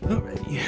Alrighty.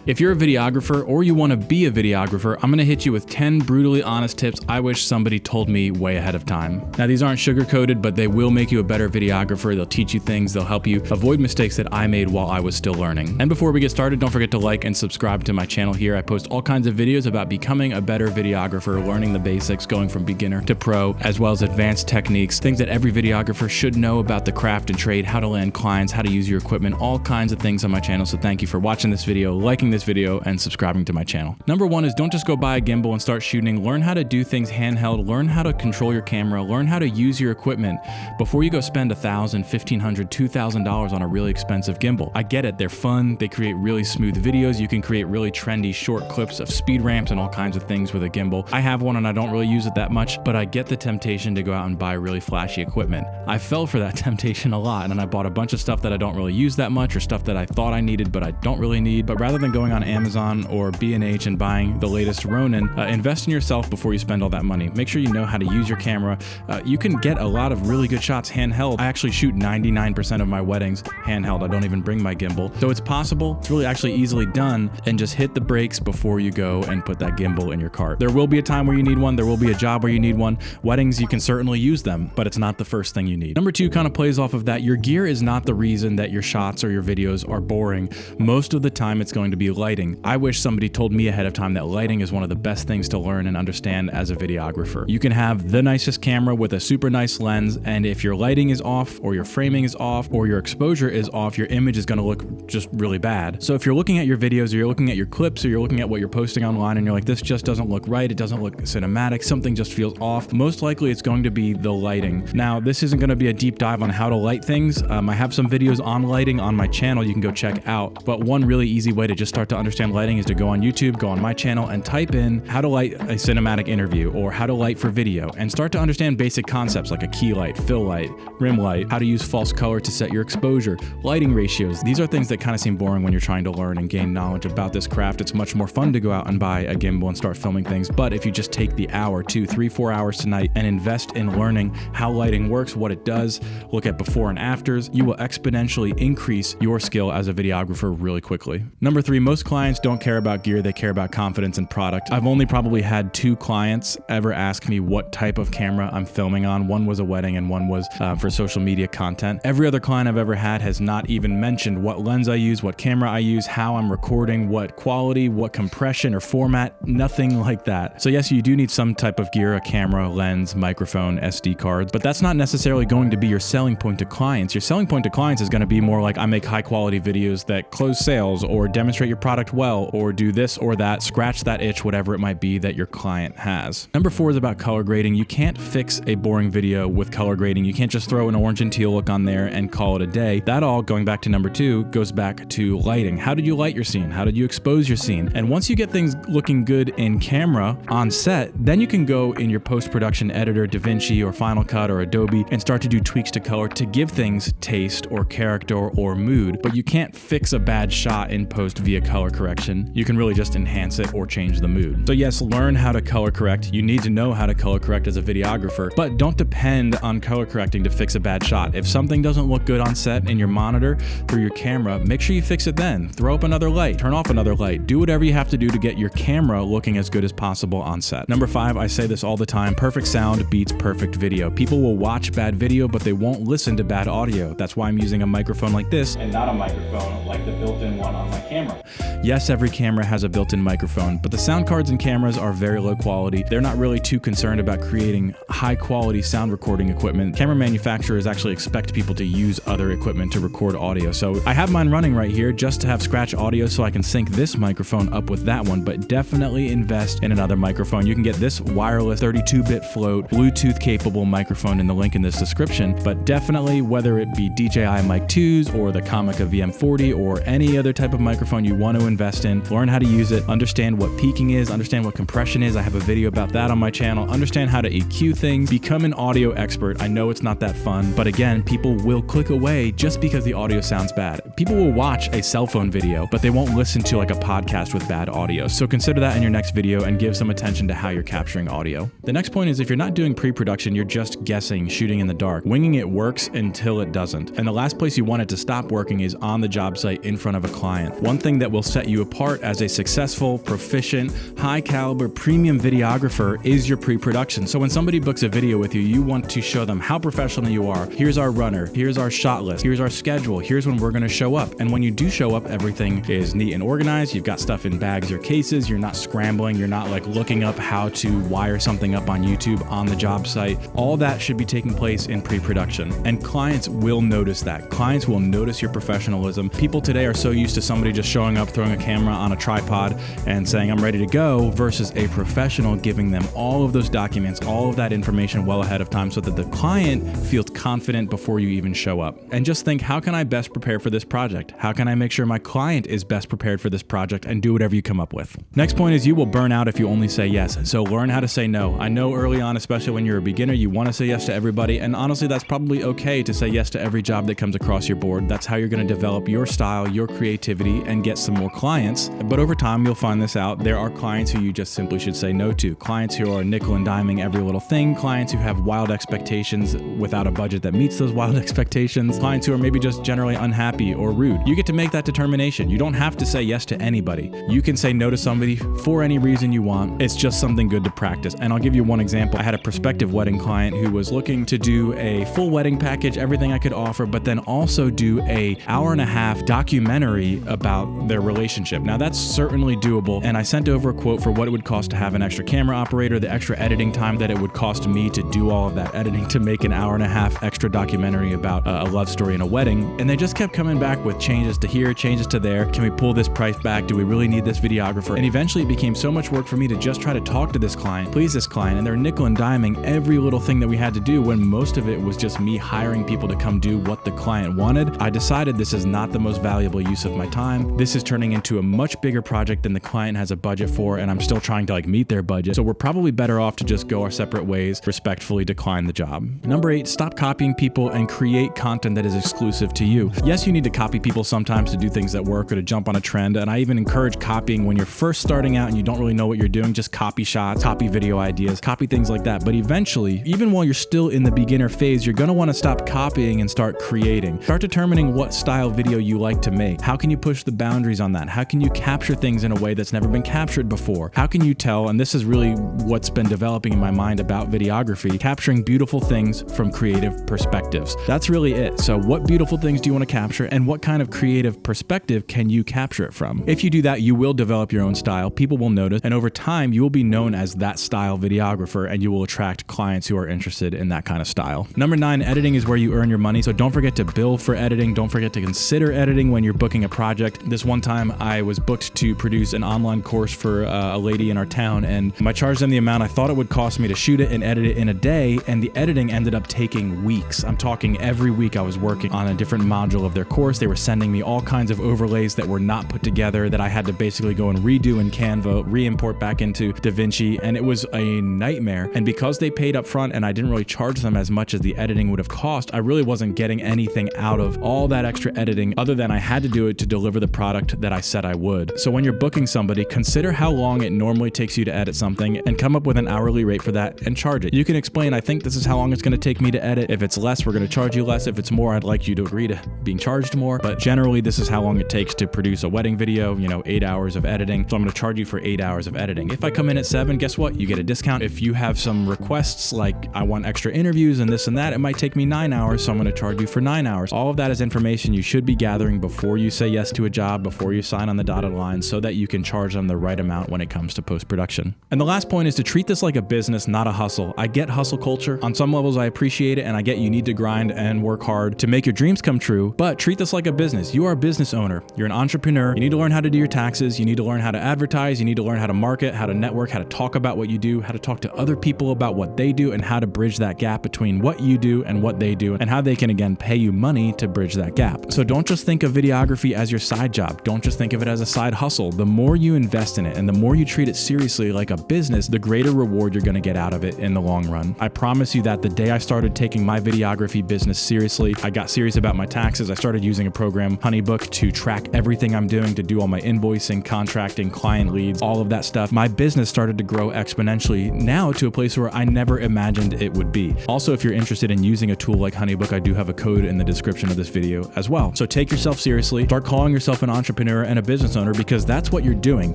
If you're a videographer or you want to be a videographer, I'm going to hit you with 10 brutally honest tips I wish somebody told me way ahead of time. Now, these aren't sugar-coated, but they will make you a better videographer. They'll teach you things. They'll help you avoid mistakes that I made while I was still learning. And before we get started, don't forget to like and subscribe to my channel here. I post all kinds of videos about becoming a better videographer, learning the basics, going from beginner to pro, as well as advanced techniques, things that every videographer should know about the craft and trade, how to land clients, how to use your equipment, all kinds of things on my channel. So thank you for watching this video, liking this video, and subscribing to my channel. Number one is don't just go buy a gimbal and start shooting. Learn how to do things handheld, learn how to control your camera, learn how to use your equipment before you go spend $1,000, $1,500, $2,000 on a really expensive gimbal. I get it, they're fun, they create really smooth videos, you can create really trendy short clips of speed ramps and all kinds of things with a gimbal. I have one and I don't really use it that much, but I get the temptation to go out and buy really flashy equipment. I fell for that temptation a lot, and then I bought a bunch of stuff that I don't really use that much, or stuff that I thought I needed but I don't really need. But rather than going on Amazon or B&H and buying the latest Ronin, invest in yourself before you spend all that money. Make sure you know how to use your camera. You can get a lot of really good shots handheld. I actually shoot 99% of my weddings handheld. I don't even bring my gimbal. So it's possible. It's really actually easily done, and just hit the brakes before you go and put that gimbal in your cart. There will be a time where you need one. There will be a job where you need one. Weddings, you can certainly use them, but it's not the first thing you need. Number two kind of plays off of that. Your gear is not the reason that your shots or your videos are boring. Most of the time it's going to be lighting. I wish somebody told me ahead of time that lighting is one of the best things to learn and understand as a videographer. You can have the nicest camera with a super nice lens, and if your lighting is off, or your framing is off, or your exposure is off, your image is going to look just really bad. So if you're looking at your videos, or you're looking at your clips, or you're looking at what you're posting online and you're like, this just doesn't look right, it doesn't look cinematic, something just feels off, most likely it's going to be the lighting. Now, this isn't going to be a deep dive on how to light things. I have some videos on lighting on my channel you can go check out, but one really easy way to just start to understand lighting is to go on YouTube, go on my channel, and type in how to light a cinematic interview or how to light for video, and start to understand basic concepts like a key light, fill light, rim light, how to use false color to set your exposure, lighting ratios. These are things that kind of seem boring when you're trying to learn and gain knowledge about this craft. It's much more fun to go out and buy a gimbal and start filming things, but if you just take the hour, 2, 3, 4 hours tonight and invest in learning how lighting works, what it does, look at before and afters, you will exponentially increase your skill as a videographer really quickly. Number three, most clients don't care about gear, they care about confidence and product. I've only probably had 2 clients ever ask me what type of camera I'm filming on. One was a wedding and one was for social media content. Every other client I've ever had has not even mentioned what lens I use, what camera I use, how I'm recording, what quality, what compression or format, nothing like that. So yes, you do need some type of gear, a camera, lens, microphone, SD cards, but that's not necessarily going to be your selling point to clients. Your selling point to clients is going to be more like, I make high quality videos that close sales or demonstrate your product well, or do this or that, scratch that itch, whatever it might be that your client has. Number 4 is about color grading. You can't fix a boring video with color grading. You can't just throw an orange and teal look on there and call it a day. That all, going back to number 2, goes back to lighting. How did you light your scene? How did you expose your scene? And once you get things looking good in camera on set, then you can go in your post-production editor, DaVinci or Final Cut or Adobe, and start to do tweaks to color to give things taste or character or mood. But you can't fix a bad shot in post via color correction. You can really just enhance it or change the mood. So yes, learn how to color correct. You need to know how to color correct as a videographer, but don't depend on color correcting to fix a bad shot. If something doesn't look good on set in your monitor through your camera, make sure you fix it then. Throw up another light, turn off another light, do whatever you have to do to get your camera looking as good as possible on set. Number 5, I say this all the time, perfect sound beats perfect video. People will watch bad video, but they won't listen to bad audio. That's why I'm using a microphone like this and not a microphone like the built-in one on my camera. Yes, every camera has a built-in microphone, but the sound cards in cameras are very low quality. They're not really too concerned about creating high quality sound recording equipment. Camera manufacturers actually expect people to use other equipment to record audio. So I have mine running right here just to have scratch audio so I can sync this microphone up with that one, but definitely invest in another microphone. You can get this wireless 32-bit float, Bluetooth capable microphone in the link in this description, but definitely whether it be DJI Mic 2s or the Comica VM40 or any other type of microphone you want to invest in, learn how to use it, understand what peaking is, understand what compression is. I have a video about that on my channel. Understand how to EQ things, become an audio expert. I know it's not that fun, but again, people will click away just because the audio sounds bad. People will watch a cell phone video, but they won't listen to like a podcast with bad audio. So consider that in your next video and give some attention to how you're capturing audio. The next point is if you're not doing pre-production, you're just guessing, shooting in the dark. Winging it works until it doesn't. And the last place you want it to stop working is on the job site in front of a client. One thing that will set you apart as a successful, proficient, high caliber, premium videographer is your pre-production. So when somebody books a video with you, you want to show them how professional you are. Here's our runner, here's our shot list, here's our schedule, here's when we're gonna show up. And when you do show up, everything is neat and organized. You've got stuff in bags or cases. You're not scrambling. You're not like looking up how to wire something up on YouTube on the job site. All that should be taking place in pre-production. And clients will notice that. Clients will notice your professionalism. People today are so used to somebody just showing up, throwing a camera on a tripod and saying, I'm ready to go, versus a professional giving them all of those documents, all of that information well ahead of time so that the client feels confident before you even show up. And just think, how can I best prepare for this project? How can I make sure my client is best prepared for this project, and do whatever you come up with? Next point is you will burn out if you only say yes. So learn how to say no. I know early on, especially when you're a beginner, you want to say yes to everybody. And honestly, that's probably okay to say yes to every job that comes across your board. That's how you're going to develop your style, your creativity, and get some more clients. But over time, you'll find this out. There are clients who you just simply should say no to. Clients who are nickel and diming every little thing. Clients who have wild expectations without a budget that meets those wild expectations. Clients who are maybe just generally unhappy or rude. You get to make that determination. You don't have to say yes to anybody. You can say no to somebody for any reason you want. It's just something good to practice. And I'll give you one example. I had a prospective wedding client who was looking to do a full wedding package, everything I could offer, but then also do a hour-and-a-half documentary about their relationship. Now that's certainly doable. And I sent over a quote for what it would cost to have an extra camera operator, the extra editing time that it would cost me to do all of that editing to make an hour-and-a-half extra documentary about a love story and a wedding. And they just kept coming back with changes to here, changes to there. Can we pull this price back? Do we really need this videographer? And eventually it became so much work for me to just try to talk to this client, please this client, and they're nickel and diming every little thing that we had to do when most of it was just me hiring people to come do what the client wanted. I decided this is not the most valuable use of my time. This is turning into a much bigger project than the client has a budget for, and I'm still trying to meet their budget. So we're probably better off to just go our separate ways, respectfully decline the job. Number 8, stop copying people and create content that is exclusive to you. Yes, you need to copy people sometimes to do things that work or to jump on a trend. And I even encourage copying when you're first starting out and you don't really know what you're doing. Just copy shots, copy video ideas, copy things like that. But eventually, even while you're still in the beginner phase, you're going to want to stop copying and start creating. Start determining what style video you like to make. How can you push the boundaries on that? How can you capture things in a way that's never been captured before? How can you tell, and this is really what's been developing in my mind about videography, capturing beautiful things from creative perspectives. That's really it. So what beautiful things do you want to capture, and what kind of creative perspective can you capture it from? If you do that, you will develop your own style, people will notice, and over time you will be known as that style videographer, and you will attract clients who are interested in that kind of style. Number 9, editing is where you earn your money. So don't forget to bill for editing. Don't forget to consider editing when you're booking a project. This one time I was booked to produce an online course for a lady in our town, and I charged them the amount I thought it would cost me to shoot it and edit it in a day, and the editing ended up taking weeks. I'm talking every week I was working on a different module of their course. They were sending me all kinds of overlays that were not put together that I had to basically go and redo in Canva, re-import back into DaVinci, and it was a nightmare. And because they paid up front and I didn't really charge them as much as the editing would have cost, I really wasn't getting anything out of all that extra editing other than I had to do it to deliver the product that I said I would. So when you're booking somebody, consider how long it normally takes you to edit something and come up with an hourly rate for that and charge it. You can explain, I think this is how long it's going to take me to edit. If it's less, we're going to charge you less. If it's more, I'd like you to agree to being charged more. But generally, this is how long it takes to produce a wedding video, 8 hours of editing. So I'm going to charge you for 8 hours of editing. If I come in at 7, guess what? You get a discount. If you have some requests like I want extra interviews and this and that, it might take me 9 hours. So I'm going to charge you for 9 hours. All of that is information you should be gathering before you say yes to a job, before you sign on the dotted line, so that you can charge them the right amount when it comes to post-production. And the last point is to treat this like a business, not a hustle. I get hustle culture. On some levels, I appreciate it, and I get you need to grind and work hard to make your dreams come true, but treat this like a business. You are a business owner. You're an entrepreneur. You need to learn how to do your taxes. You need to learn how to advertise. You need to learn how to market, how to network, how to talk about what you do, how to talk to other people about what they do, and how to bridge that gap between what you do and what they do, and how they can, again, pay you money to bridge that gap. So don't just think of videography as your side job. Don't don't just think of it as a side hustle. The more you invest in it and the more you treat it seriously like a business, the greater reward you're going to get out of it in the long run. I promise you that the day I started taking my videography business seriously, I got serious about my taxes. I started using a program, Honeybook, to track everything I'm doing, to do all my invoicing, contracting, client leads, all of that stuff. My business started to grow exponentially, now to a place where I never imagined it would be. Also, if you're interested in using a tool like Honeybook, I do have a code in the description of this video as well. So take yourself seriously, start calling yourself an entrepreneur and a business owner, because that's what you're doing.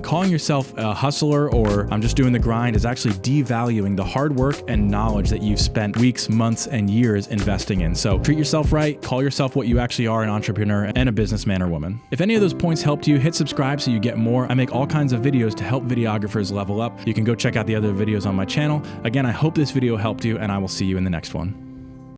Calling yourself a hustler or I'm just doing the grind is actually devaluing the hard work and knowledge that you've spent weeks, months, and years investing in. So treat yourself right, call yourself what you actually are, an entrepreneur and a businessman or woman. If any of those points helped you, hit subscribe so you get more. I make all kinds of videos to help videographers level up. You can go check out the other videos on my channel. Again, I hope this video helped you, and I will see you in the next one.